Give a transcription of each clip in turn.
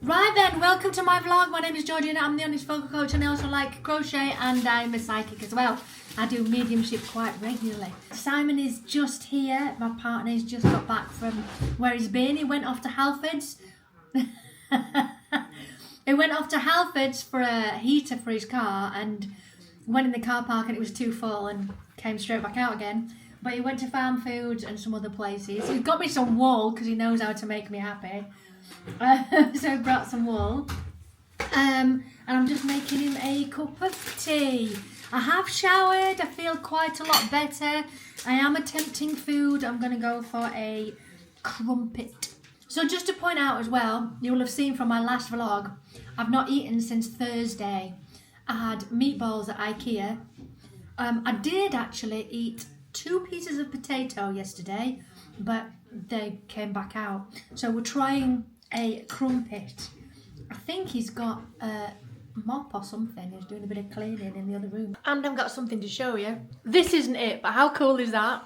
Right then, welcome to my vlog. My name is Georgina. I'm the honest vocal coach and I also like crochet and I'm a psychic as well. I do mediumship quite regularly. Simon is just here. My partner has just got back from where he's been. He went off to Halfords. He went off to Halfords for a heater for his car and went in the car park and it was too full and came straight back out again. But he went to Farm Foods and some other places. He's got me some wool because he knows how to make me happy. So I brought some wool and I'm just making him a cup of tea. I have showered, I feel quite a lot better. I am attempting food. I'm going to go for a crumpet. So just to point out as well, you will have seen from my last vlog, I've not eaten since Thursday. I had meatballs at IKEA. I did actually eat 2 pieces of potato yesterday, but they came back out. So we're trying a crumpet. I think he's got a mop or something. He's doing a bit of cleaning in the other room. And I've got something to show you. This isn't it, but how cool is that?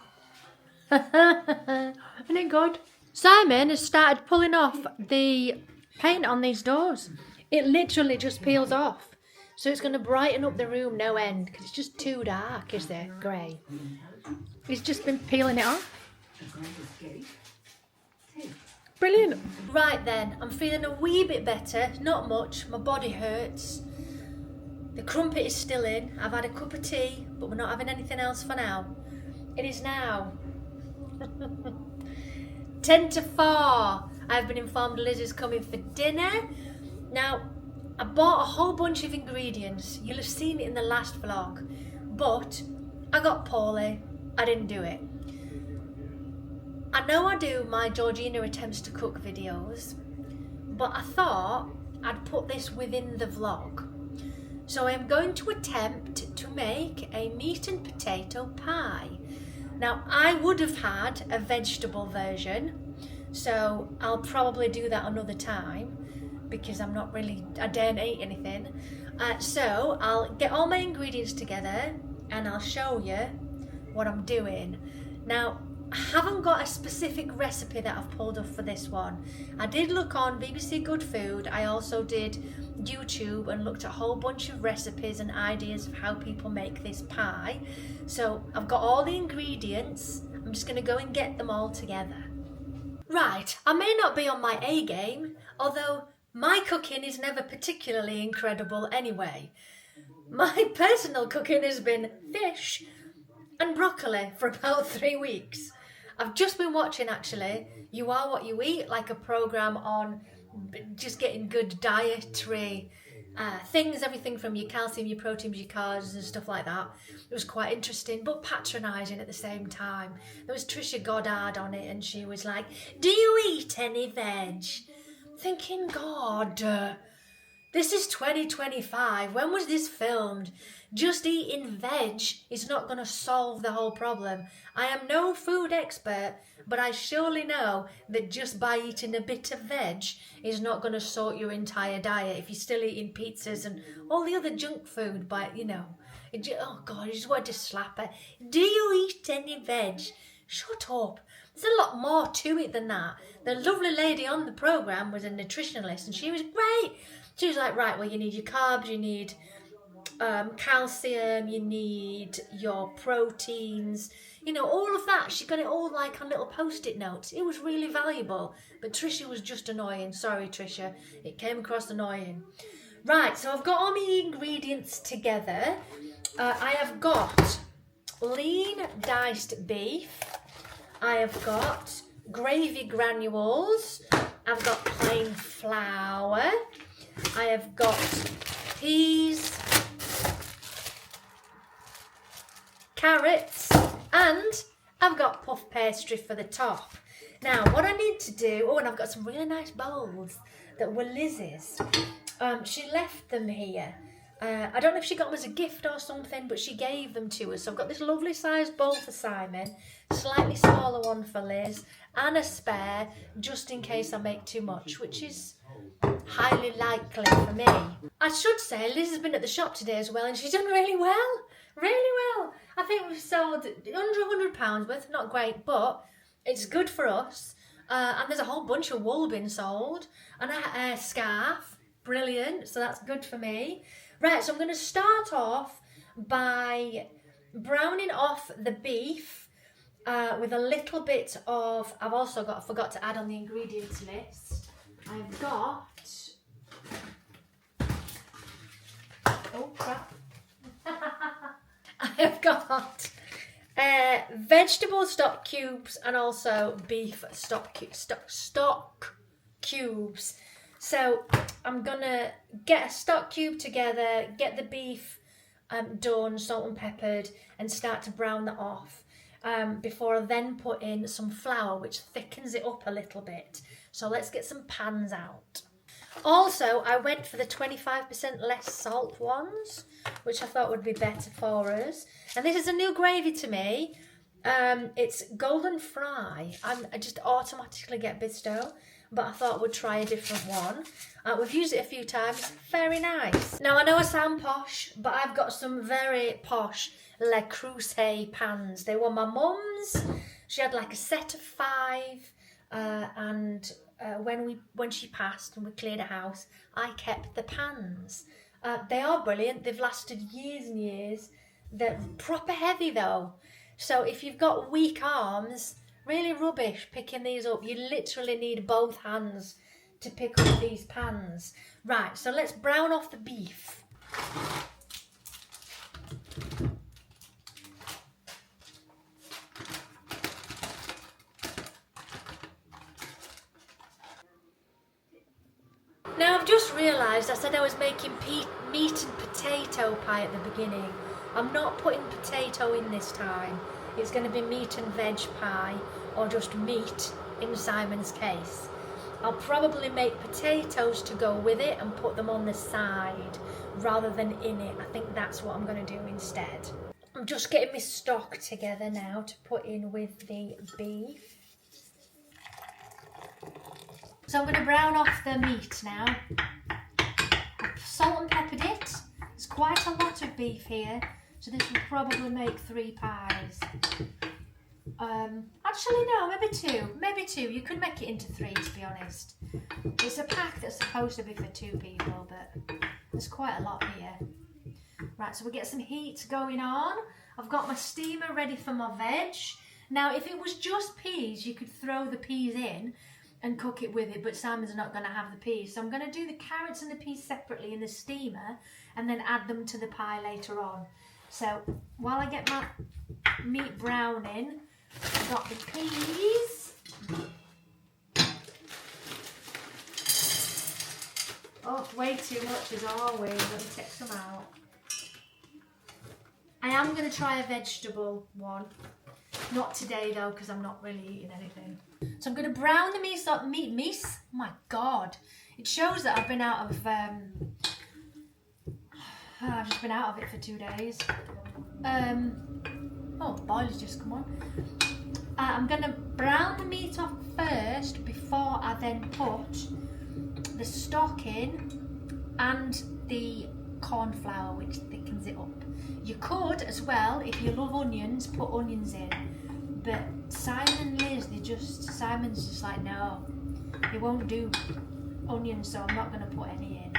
Isn't it good? Simon has started pulling off the paint on these doors. It literally just peels off. So it's going to brighten up the room no end because it's just too dark, is there? Grey. He's just been peeling it off. Brilliant. Right then, I'm feeling a wee bit better. Not much. My body hurts. The crumpet is still in. I've had a cup of tea, but we're not having anything else for now. It is now 10 to 4. I've been informed Liz is coming for dinner. Now, I bought a whole bunch of ingredients. You'll have seen it in the last vlog. But I got poorly. I didn't do it. I know I do my Georgina attempts to cook videos, but I thought I'd put this within the vlog. So I'm going to attempt to make a meat and potato pie. Now I would have had a vegetable version, so I'll probably do that another time because I daren't eat anything. So I'll get all my ingredients together and I'll show you what I'm doing. Now, I haven't got a specific recipe that I've pulled off for this one. I did look on BBC Good Food. I also did YouTube and looked at a whole bunch of recipes and ideas of how people make this pie. So I've got all the ingredients. I'm just going to go and get them all together. Right, I may not be on my A game, although my cooking is never particularly incredible anyway. My personal cooking has been fish and broccoli for about 3 weeks. I've just been watching actually You Are What You Eat, like a programme on just getting good dietary things, everything from your calcium, your proteins, your carbs and stuff like that. It was quite interesting but patronising at the same time. There was Trisha Goddard on it and she was like, do you eat any veg? Thinking, God, this is 2025. When was this filmed? Just eating veg is not going to solve the whole problem. I am no food expert, but I surely know that just by eating a bit of veg is not going to sort your entire diet if you're still eating pizzas and all the other junk food. But, oh God, I just wanted to slap her. Do you eat any veg? Shut up. There's a lot more to it than that. The lovely lady on the programme was a nutritionalist and she was great. She was like, right, well, you need your carbs, you need calcium, you need your proteins, all of that. She got it all like on little post-it notes. It was really valuable. But Trisha was just annoying. Sorry, Trisha. It came across annoying. Right, so I've got all my ingredients together. I have got lean diced beef. I have got gravy granules. I've got plain flour. I have got peas, carrots, and I've got puff pastry for the top. Now, what I need to do, and I've got some really nice bowls that were Liz's. She left them here. I don't know if she got them as a gift or something, but she gave them to us. So I've got this lovely sized bowl for Simon, slightly smaller one for Liz, and a spare just in case I make too much, which is highly likely for me. I should say Liz has been at the shop today as well and she's done really well. I think we've sold under £100 worth, not great, but it's good for us. And there's a whole bunch of wool being sold. And a scarf. Brilliant. So that's good for me. Right, so I'm going to start off by browning off the beef with a little bit of... I forgot to add on the ingredients list. I've got... Oh, crap. I've got vegetable stock cubes and also beef stock cubes. So I'm gonna get a stock cube together, get the beef done, salt and peppered, and start to brown that off before I then put in some flour, which thickens it up a little bit. So let's get some pans out. Also, I went for the 25% less salt ones, which I thought would be better for us. And this is a new gravy to me. It's golden fry. I just automatically get Bisto, but I thought we'd try a different one. We've used it a few times. Very nice. Now, I know I sound posh, but I've got some very posh Le Crochet pans. They were my mum's. She had like a set of 5, and when she passed and we cleared a house, I kept the pans. They are brilliant. They've lasted years and years. They're proper heavy though. So if you've got weak arms, really rubbish picking these up. You literally need both hands to pick up these pans. Right, so let's brown off the beef. Now I've just realised I said I was making meat and potato pie at the beginning. I'm not putting potato in this time. It's going to be meat and veg pie, or just meat in Simon's case. I'll probably make potatoes to go with it and put them on the side rather than in it. I think that's what I'm going to do instead. I'm just getting my stock together now to put in with the beef. So I'm going to brown off the meat now. I've salt and peppered it. There's quite a lot of beef here, so this will probably make 3 pies. Actually no, maybe two. You could make it into 3, to be honest. It's a pack that's supposed to be for 2 people, but there's quite a lot here. Right, so we get some heat going on. I've got my steamer ready for my veg. Now, if it was just peas, you could throw the peas in and cook it with it, but Simon's not going to have the peas. So I'm going to do the carrots and the peas separately in the steamer and then add them to the pie later on. So while I get my meat browning, I've got the peas. Oh, way too much as always. Let me take some out. I am going to try a vegetable one. Not today though, because I'm not really eating anything. So I'm going to brown the meat. Oh my God. It shows that I've been out of... I've just been out of it for 2 days. Oh, boiler's just come on. I'm going to brown the meat off first before I then put the stock in and the corn flour, which thickens it up. You could as well, if you love onions, put onions in. But Simon and Liz, Simon's just like, no, he won't do onions, so I'm not going to put any in.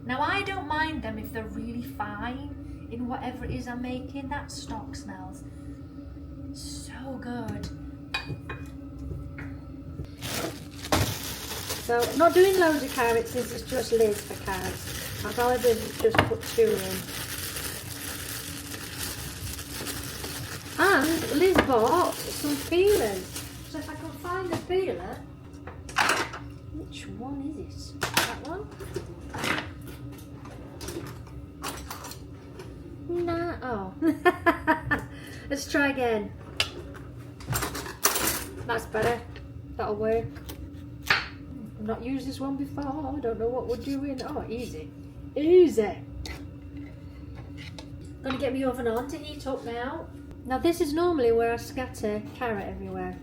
Now, I don't mind them if they're really fine in whatever it is I'm making. That stock smells so good. So, not doing loads of carrots, this is just Liz for carrots. I'll probably just put 2 in. And Liz bought some peelers. So if I can find the peeler, which one is it? That one? Nah, oh. Let's try again. That's better. That'll work. I've not used this one before. I don't know what we're doing. Oh, easy. Easy. Gonna get my oven on to heat up now. Now this is normally where I scatter carrot everywhere.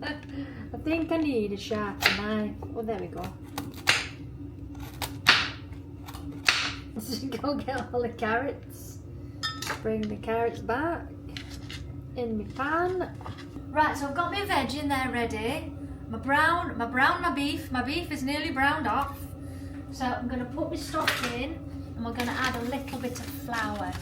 I think I need a sharper knife. Oh, there we go. This is Don't get all the carrots. Bring the carrots back in my pan. Right, so I've got my veg in there ready. My beef is nearly browned off. So I'm going to put my stock in and we're going to add a little bit of flour.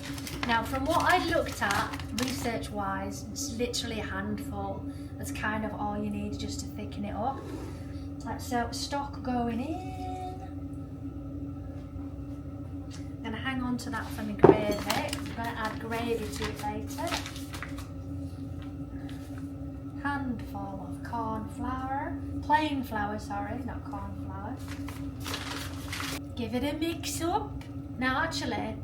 Now from what I looked at, research wise, it's literally a handful. That's kind of all you need just to thicken it up. So stock going in. I'm going to hang on to that for my gravy. I'm going to add gravy to it later. Handful of corn flour, plain flour, sorry, not corn flour. Give it a mix up. Now actually,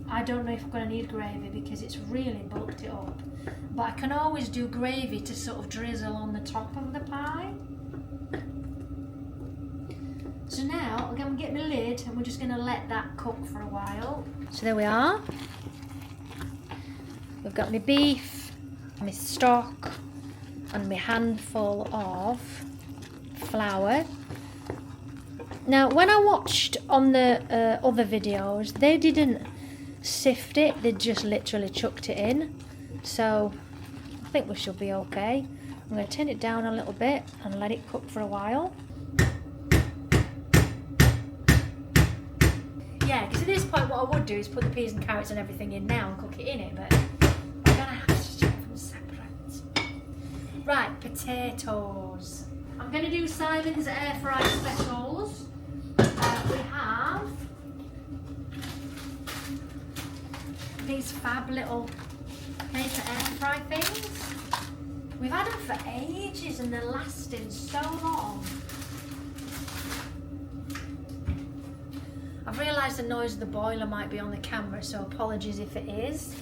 I don't know if I'm going to need gravy because it's really bulked it up. But I can always do gravy to sort of drizzle on the top of the pie. So now I'm going to get my lid and we're just going to let that cook for a while. So there we are. We've got my beef, my stock, and my handful of flour. Now when I watched on the other videos, they didn't sift it, they just literally chucked it in. So I think we should be okay. I'm going to turn it down a little bit and let it cook for a while. Yeah, because at this point what I would do is put the peas and carrots and everything in now and cook it in it, but I'm going to have to do them separate. Right, potatoes. I'm going to do Simon's air fry specials. We have these fab little paper air fry things. We've had them for ages and they're lasting so long. I've realised the noise of the boiler might be on the camera, so apologies if it is.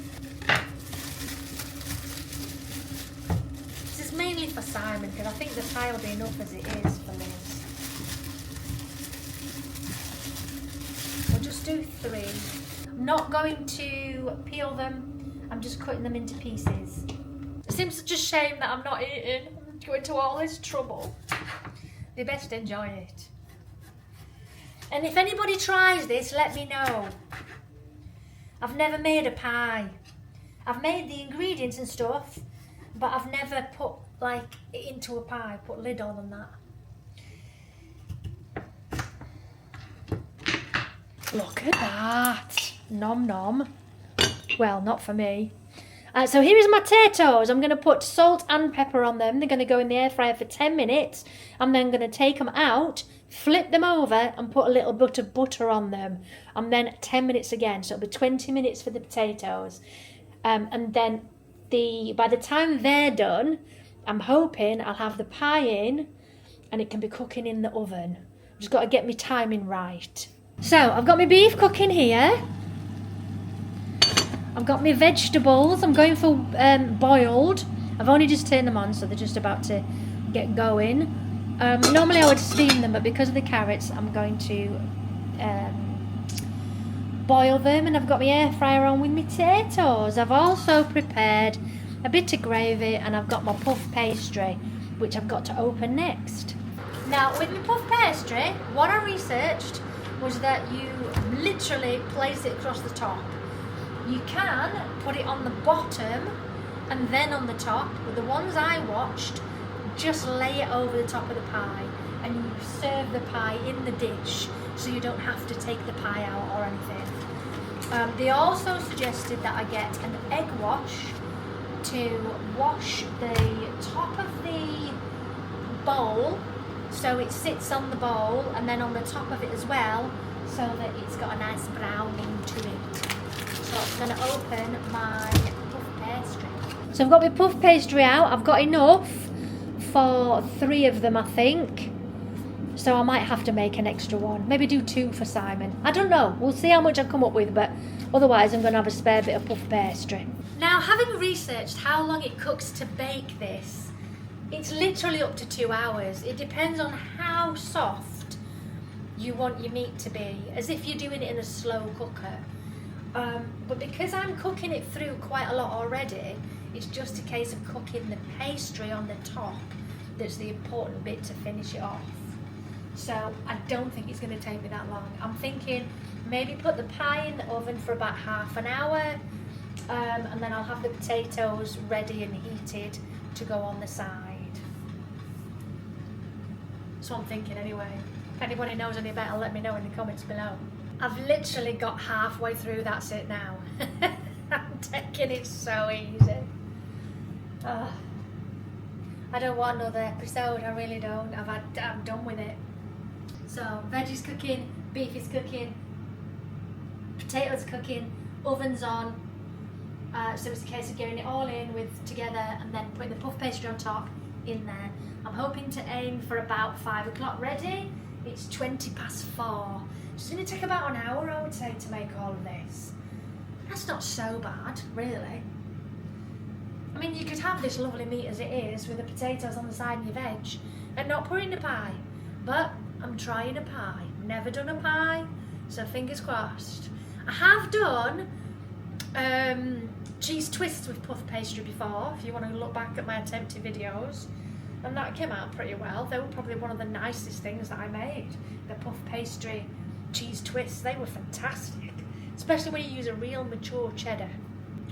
This is mainly for Simon because I think the pie will be enough as it is for Liz. We'll just do 3. I'm not going to peel them, I'm just cutting them into pieces. It seems such a shame that I'm not eating. I'm going to all this trouble. They best enjoy it. And if anybody tries this, let me know. I've never made a pie. I've made the ingredients and stuff, but I've never put like it into a pie, put lid on and that. Look at that. Nom nom. Well, not for me. So here is my potatoes. I'm going to put salt and pepper on them. They're going to go in the air fryer for 10 minutes. I'm then going to take them out, flip them over and put a little bit of butter on them. And then 10 minutes again. So it'll be 20 minutes for the potatoes. And then by the time they're done, I'm hoping I'll have the pie in and it can be cooking in the oven. I've just got to get my timing right. So I've got my beef cooking here. I've got my vegetables. I'm going for boiled. I've only just turned them on, so they're just about to get going. Normally I would steam them, but because of the carrots, I'm going to boil them. And I've got my air fryer on with my potatoes. I've also prepared a bit of gravy, and I've got my puff pastry, which I've got to open next. Now, with my puff pastry, what I researched was that you literally place it across the top. You can put it on the bottom and then on the top, but the ones I watched just lay it over the top of the pie and you serve the pie in the dish so you don't have to take the pie out or anything. They also suggested that I get an egg wash to wash the top of the bowl so it sits on the bowl and then on the top of it as well so that it's got a nice browning to it. So I'm going to open my puff pastry. So I've got my puff pastry out. I've got enough for 3 of them, I think. So I might have to make an extra one. Maybe do 2 for Simon. I don't know. We'll see how much I come up with, but otherwise I'm going to have a spare bit of puff pastry. Now, having researched how long it cooks to bake this, it's literally up to 2 hours. It depends on how soft you want your meat to be, as if you're doing it in a slow cooker. But because I'm cooking it through quite a lot already, it's just a case of cooking the pastry on the top that's the important bit to finish it off. So I don't think it's going to take me that long. I'm thinking maybe put the pie in the oven for about half an hour, and then I'll have the potatoes ready and heated to go on the side. That's what I'm thinking anyway. If anybody knows any better, let me know in the comments below. I've literally got halfway through, that's it now. I'm taking it so easy. I don't want another episode, I really don't. I'm done with it. So, veggies cooking, beef is cooking, potatoes cooking, oven's on. So it's a case of getting it all in together and then putting the puff pastry on top in there. I'm hoping to aim for about 5 o'clock ready. It's 4:20. It's going to take about an hour, I would say, to make all of this. That's not so bad, really. I mean, you could have this lovely meat as it is with the potatoes on the side and your veg and not put it in a pie. But I'm trying a pie. Never done a pie, so fingers crossed. I have done cheese twists with puff pastry before, if you want to look back at my attempted videos. And that came out pretty well. They were probably one of the nicest things that I made. The puff pastry cheese twists, they were fantastic. Especially when you use a real mature cheddar.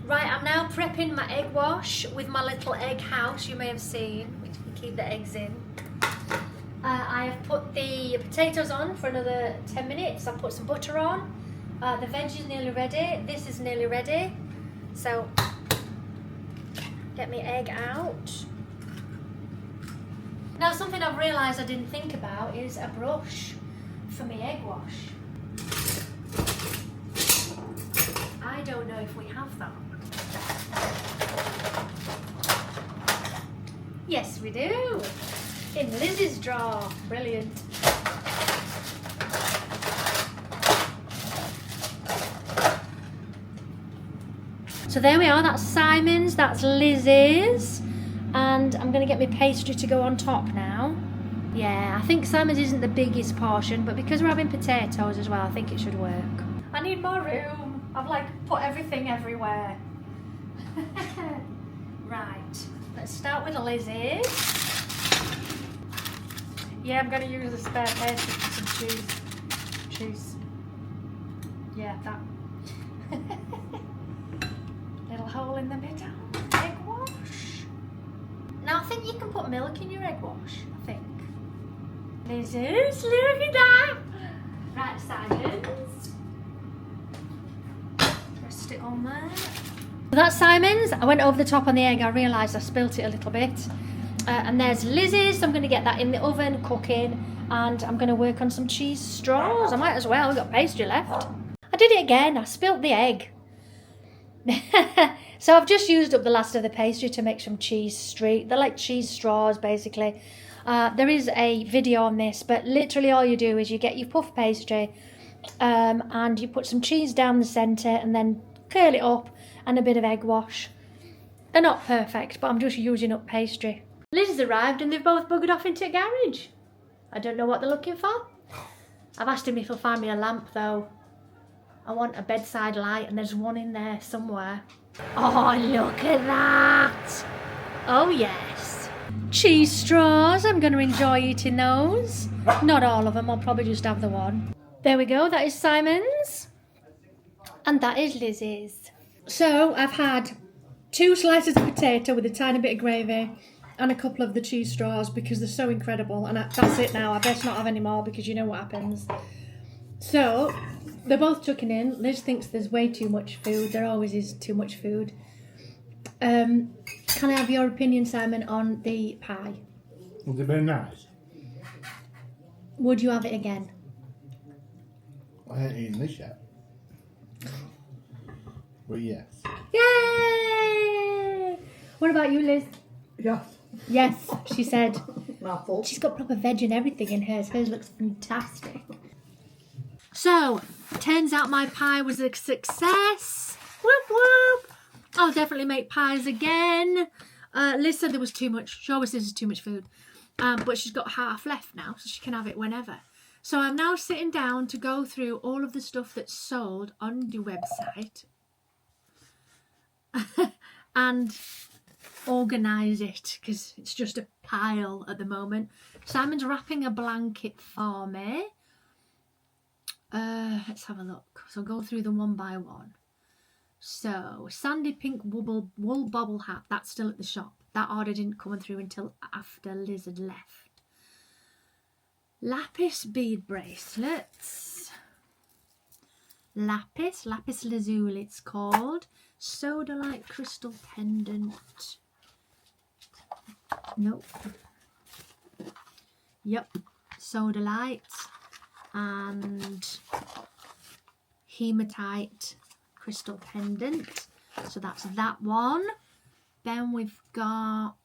Right, I'm now prepping my egg wash with my little egg house you may have seen, which you can keep the eggs in. I have put the potatoes on for another 10 minutes. I've put some butter on. The veg is nearly ready. This is nearly ready. So, get my egg out. Now, something I've realised I didn't think about is a brush for my egg wash. I don't know if we have that. Yes, we do. In Liz's drawer. Brilliant. So there we are. That's Simon's. That's Liz's. And I'm going to get my pastry to go on top now. Yeah, I think Simon's isn't the biggest portion, but because we're having potatoes as well, I think it should work. I need more room. I've like put everything everywhere. Right, let's start with Lizzie's. Yeah, I'm going to use a spare pastry for some cheese. Yeah, that. Little hole in the middle. Egg wash. Now I think you can put milk in your egg wash, I think. Lizzie's, look at that! Right, Simon's. Rest it on there. So that's Simon's. I went over the top on the egg, I realised I spilt it a little bit. And there's Lizzie's, so I'm going to get that in the oven, cooking, and I'm going to work on some cheese straws. I might as well, we've got pastry left. I did it again, I spilt the egg. So I've just used up the last of the pastry to make some cheese they're like cheese straws basically. There is a video on this, but literally all you do is you get your puff pastry and you put some cheese down the centre and then curl it up and a bit of egg wash. They're not perfect, but I'm just using up pastry. Liz has arrived and they've both buggered off into a garage. I don't know what they're looking for. I've asked him if he'll find me a lamp though. I want a bedside light and there's one in there somewhere. Oh, look at that. Oh, yes. Cheese straws. I'm going to enjoy eating those. Not all of them. I'll probably just have the one. There we go. That is Simon's. And that is Lizzie's. So, I've had 2 slices of potato with a tiny bit of gravy and a couple of the cheese straws because they're so incredible. And that's it now. I best not have any more because you know what happens. So, they're both chucking in. Liz thinks there's way too much food. There always is too much food. Can I have your opinion, Simon, on the pie? Was it very nice? Would you have it again? I haven't eaten this yet. But yes. Yay! What about you, Liz? Yes. Yes, she said. My fault. She's got proper veg and everything in hers. Hers looks fantastic. So, turns out my pie was a success. Whoop whoop. I'll definitely make pies again. Liz said there was too much. She always says there's too much food. But she's got half left now, so she can have it whenever. So I'm now sitting down to go through all of the stuff that's sold on the website. And organise it, because it's just a pile at the moment. Simon's wrapping a blanket for me. Let's have a look. So go through them one by one. So sandy pink wool bobble hat, that's still at the shop. That order didn't come through until after Liz had left. Lapis bead bracelets. Lapis lazuli it's called. Soda light crystal pendant. Nope. Yep. Soda light and hematite crystal pendant. So that's that one. Then we've got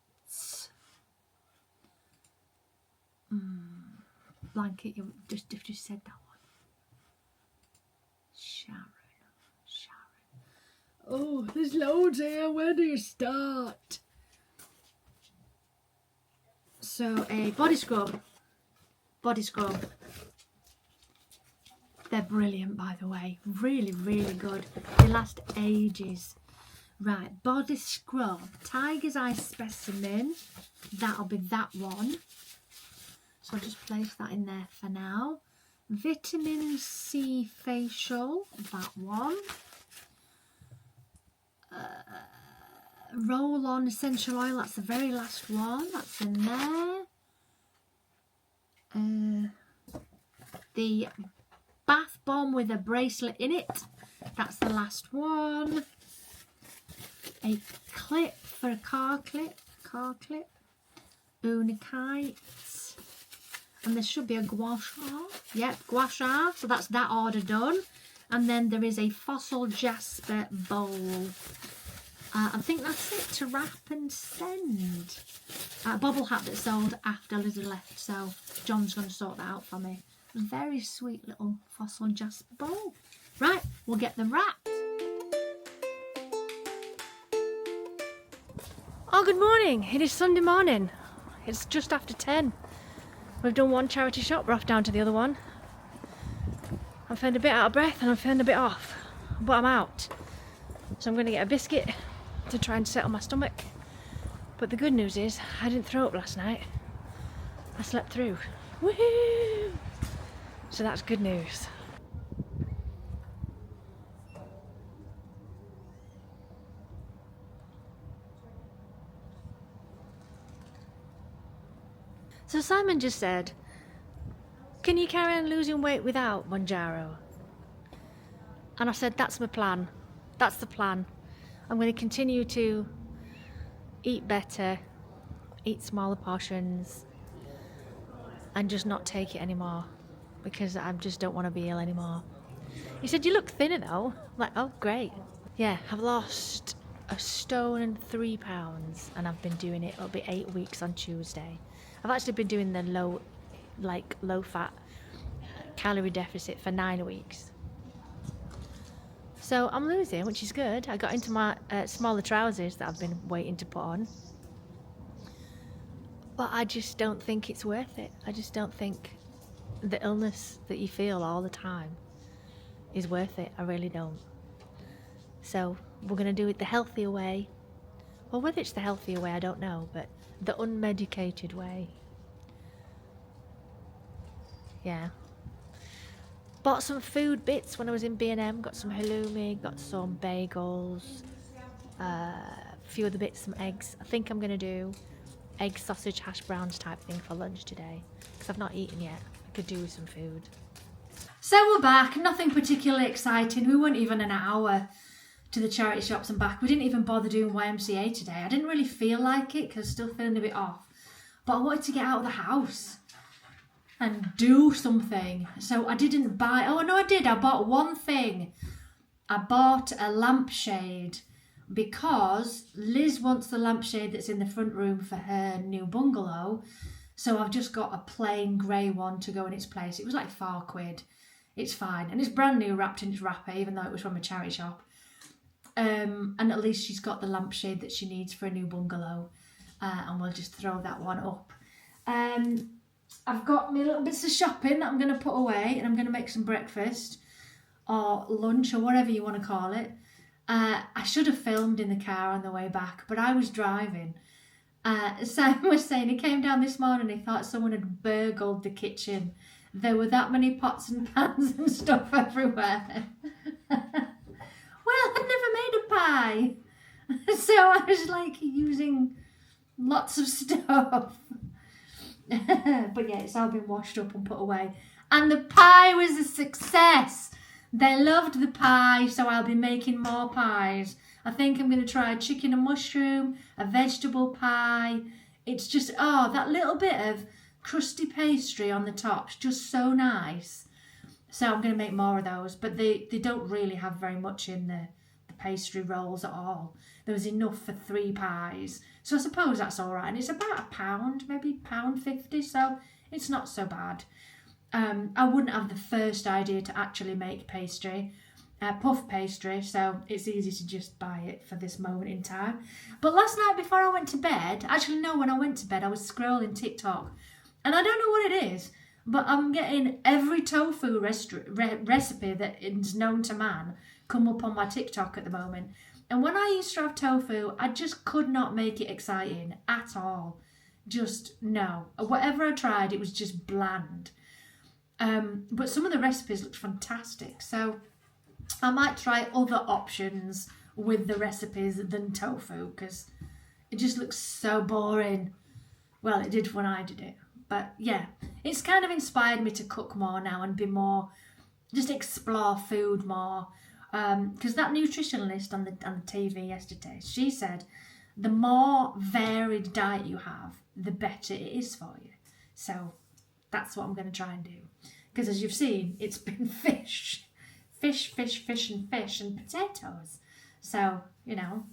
blanket. You just said that one. Sharon. Oh, there's loads here. Where do you start? So a body scrub. They're brilliant, by the way. Really, really good. They last ages. Right, body scrub. Tiger's Eye specimen. That'll be that one. So I'll just place that in there for now. Vitamin C facial. That one. Roll on essential oil. That's the very last one. That's in there. The bath bomb with a bracelet in it. That's the last one. A clip for a car clip. Unakite. And there should be a gua sha. Yep, gua sha. So that's that order done. And then there is a fossil jasper bowl. I think that's it to wrap and send. A bobble hat that sold after Lizzie left, so John's going to sort that out for me. Very sweet little fossil jasper bowl. Right, we'll get them wrapped. Oh, good morning. It is Sunday morning. It's just after 10. We've done one charity shop, we're off down to the other one. I'm feeling a bit out of breath and I'm feeling a bit off, but I'm out. So I'm going to get a biscuit to try and settle my stomach. But the good news is I didn't throw up last night. I slept through. Woohoo! So that's good news. So Simon just said, can you carry on losing weight without Monjaro? And I said, that's my plan. That's the plan. I'm going to continue to eat better, eat smaller portions, and just not take it anymore because I just don't want to be ill anymore. He said, you look thinner though. I'm like, oh, great. Yeah, I've lost 1 stone and 3 pounds and I've been doing it. It'll be 8 weeks on Tuesday. I've actually been doing the low fat calorie deficit for 9 weeks. So I'm losing, which is good. I got into my smaller trousers that I've been waiting to put on. But I just don't think it's worth it. I just don't think the illness that you feel all the time is worth it. I really don't. So we're going to do it the healthier way. Well, whether it's the healthier way, I don't know, but the unmedicated way. Yeah. Bought some food bits when I was in B&M. Got some halloumi, got some bagels, a few other bits, some eggs. I think I'm going to do egg, sausage, hash browns type thing for lunch today because I've not eaten yet. I could do with some food. So we're back. Nothing particularly exciting. We weren't even an hour to the charity shops and back. We didn't even bother doing YMCA today. I didn't really feel like it because I was still feeling a bit off. But I wanted to get out of the house and do something. So I didn't buy... Oh, no, I did. I bought one thing. I bought a lampshade because Liz wants the lampshade that's in the front room for her new bungalow. So I've just got a plain grey one to go in its place. It was like £4. It's fine. And it's brand new, wrapped in its wrapper, even though it was from a charity shop. And at least she's got the lampshade that she needs for a new bungalow. And we'll just throw that one up. I've got me little bits of shopping that I'm going to put away, and I'm going to make some breakfast or lunch or whatever you want to call it. I should have filmed in the car on the way back, but I was driving. Sam was saying he came down this morning, he thought someone had burgled the kitchen there were that many pots and pans and stuff everywhere. Well, I'd never made a pie. So I was like using lots of stuff. But yeah, it's all been washed up and put away. And the pie was a success. They loved the pie, so I'll be making more pies. I think I'm going to try a chicken and mushroom, a vegetable pie. It's just, oh, that little bit of crusty pastry on the top's just so nice. So I'm going to make more of those. But they don't really have very much in the pastry rolls at all. There was enough for 3 pies. So I suppose that's all right. And it's about £1, maybe £1.50, so it's not so bad. I wouldn't have the first idea to actually make pastry, puff pastry, so it's easy to just buy it for this moment in time. But last night before I went to bed, actually no, when I went to bed I was scrolling TikTok, and I don't know what it is, but I'm getting every tofu recipe that is known to man come up on my TikTok at the moment. And when I used to have tofu, I just could not make it exciting at all. Just no. Whatever I tried, it was just bland. But some of the recipes looked fantastic, so I might try other options with the recipes than tofu, because it just looks so boring. Well, it did when I did it, but yeah, it's kind of inspired me to cook more now and be more, just explore food more, because that nutritionalist on the TV yesterday, she said the more varied diet you have, the better it is for you. So that's what I'm going to try and do. Because as you've seen, it's been fish, and potatoes. So, you know.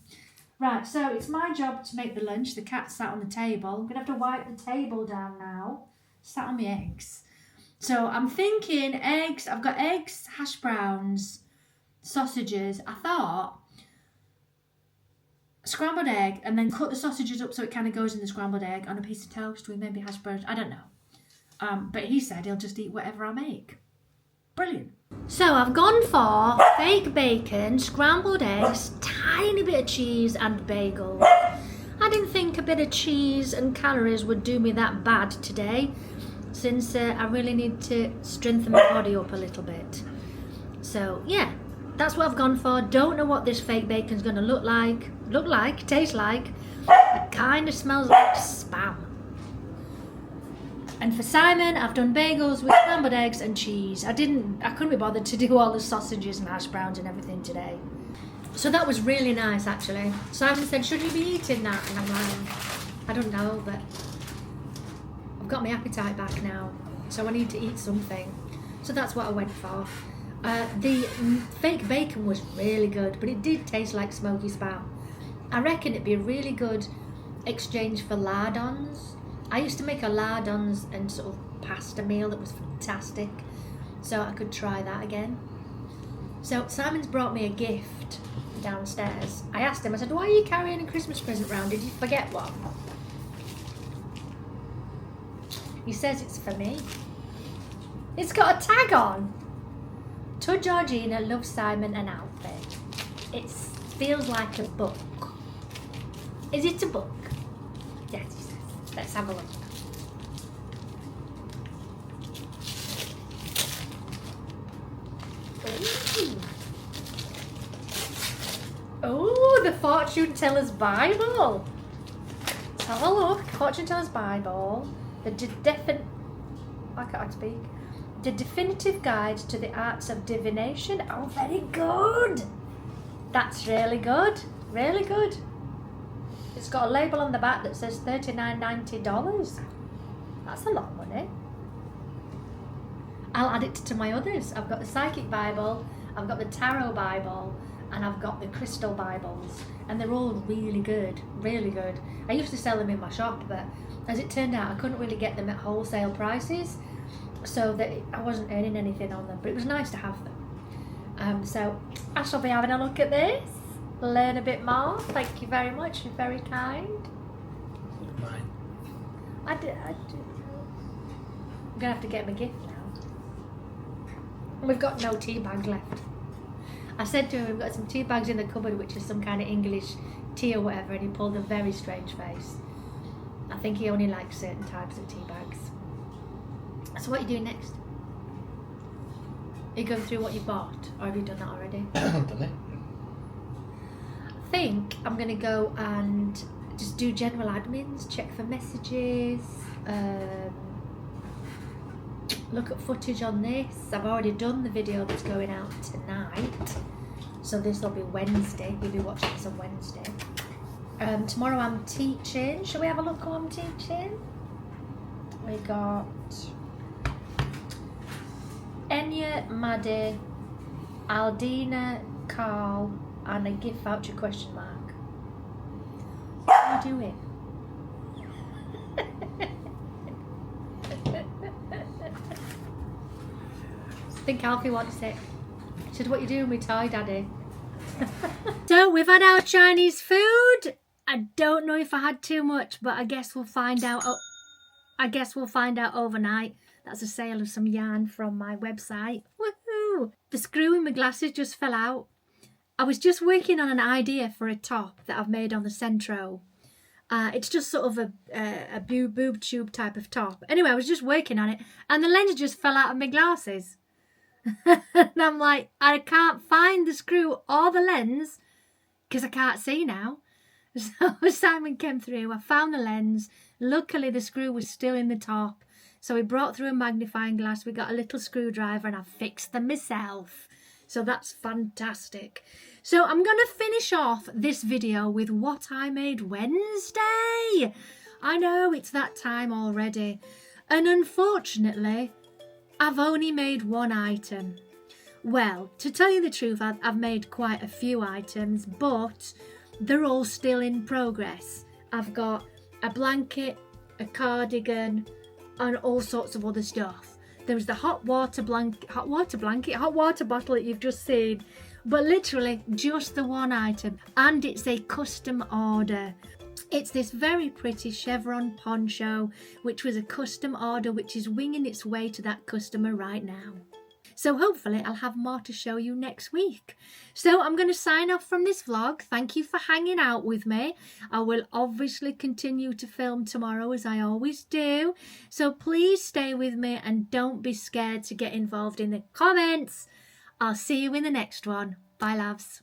Right, so it's my job to make the lunch. The cat sat on the table. I'm going to have to wipe the table down now. Sat on my eggs. So I'm thinking eggs. I've got eggs, hash browns, sausages. I thought scrambled egg and then cut the sausages up so it kind of goes in the scrambled egg on a piece of toast with maybe hash browns. I don't know. But he said he'll just eat whatever I make. Brilliant. So I've gone for fake bacon, scrambled eggs, tiny bit of cheese and bagels. I didn't think a bit of cheese and calories would do me that bad today, since I really need to strengthen my body up a little bit. So yeah, that's what I've gone for. Don't know what this fake bacon's going to taste like. It kind of smells like spam. And for Simon, I've done bagels with scrambled eggs and cheese. I couldn't be bothered to do all the sausages and hash browns and everything today. So that was really nice, actually. Simon said, should you be eating that? And I'm like, I don't know, but I've got my appetite back now, so I need to eat something. So that's what I went for. The fake bacon was really good, but it did taste like smoky spam. I reckon it'd be a really good exchange for lardons. I used to make a lardons and sort of pasta meal that was fantastic, so I could try that again. So Simon's brought me a gift downstairs. I asked him, I said, why are you carrying a Christmas present round? Did you forget one? He says it's for me. It's got a tag on. To Georgina, love Simon an outfit. It feels like a book. Is it a book? Yes, he says. Let's have a look. Oh, the Fortune Teller's Bible. Let's have a look. Fortune Teller's Bible. I can't speak. The Definitive Guide to the Arts of Divination. Oh, very good. That's really good. Really good. It's got a label on the back that says $39.90. That's a lot of money. I'll add it to my others. I've got the Psychic Bible, I've got the Tarot Bible, and I've got the Crystal Bibles. And they're all really good, really good. I used to sell them in my shop, but as it turned out, I couldn't really get them at wholesale prices, so that I wasn't earning anything on them, but it was nice to have them. So I shall be having a look at this. Learn a bit more. Thank you very much. You're very kind. Mine. I do. I'm gonna have to get him a gift now. We've got no tea bags left. I said to him, we've got some tea bags in the cupboard, which is some kind of English tea or whatever, and he pulled a very strange face. I think he only likes certain types of tea bags. So what are you doing next? Are you going through what you bought, or have you done that already? Done it. I think I'm going to go and just do general admins, check for messages, look at footage on this. I've already done the video that's going out tonight, so this will be Wednesday. You'll be watching this on Wednesday. Tomorrow I'm teaching. Shall we have a look who I'm teaching? We got Enya, Maddie, Aldina, Carl, and a gift voucher question mark. What are you doing? I think Alfie wants it. She said, what are you doing with toy, Daddy? So we've had our Chinese food. I don't know if I had too much, but I guess we'll find out. I guess we'll find out overnight. That's a sale of some yarn from my website. Woohoo! The screw in my glasses just fell out. I was just working on an idea for a top that I've made on the Centro. It's just sort of a boob tube type of top. Anyway, I was just working on it and the lens just fell out of my glasses. And I'm like, I can't find the screw or the lens because I can't see now. So Simon came through, I found the lens. Luckily the screw was still in the top. So he brought through a magnifying glass, we got a little screwdriver and I fixed them myself. So that's fantastic. So I'm going to finish off this video with what I made Wednesday. I know it's that time already. And unfortunately, I've only made one item. Well, to tell you the truth, I've made quite a few items, but they're all still in progress. I've got a blanket, a cardigan, and all sorts of other stuff. There's the hot water bottle that you've just seen, but literally just the one item, and it's a custom order. It's this very pretty chevron poncho, which was a custom order, which is winging its way to that customer right now. So hopefully I'll have more to show you next week. So I'm going to sign off from this vlog. Thank you for hanging out with me. I will obviously continue to film tomorrow as I always do. So please stay with me and don't be scared to get involved in the comments. I'll see you in the next one. Bye, loves.